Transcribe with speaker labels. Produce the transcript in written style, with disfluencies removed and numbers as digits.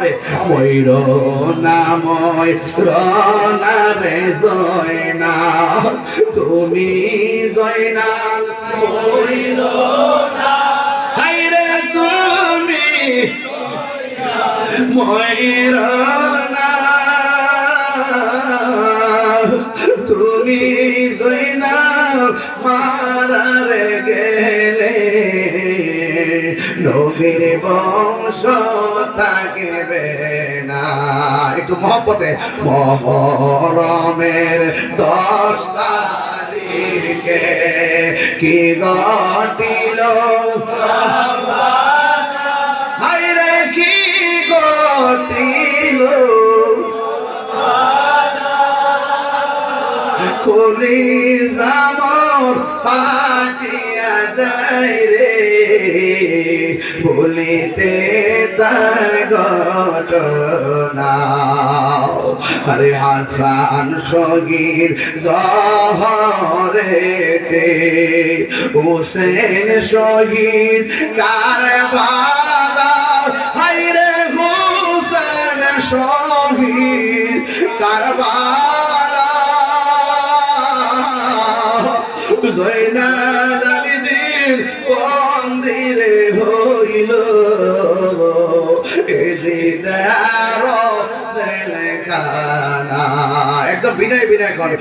Speaker 1: হবে ময়ূর নাময় রনারে জয়নাল তুমি জয়নাল ময়ূর না হায়রে তুমি ময়ূর না তুমি জয়নাল মারারে গেলে নবীর বংশ থাকবে না। একটু মহব্বতে মহরমের 10 তারিখে কি ঘটিল হায়রে কি ঘটিল কলিজামর ফাটিয়া যায় রে বলিতে তার ঘটনা আরে হাসান শহীদ জহরেতে হোসেন শহীদ কারবালা হায়রে হোসেন শহীদ কারবালা জয়নাল আবেদিন মন্দিরে হইল এজিদার জেলখানা একদম বিনয় বিনয় করে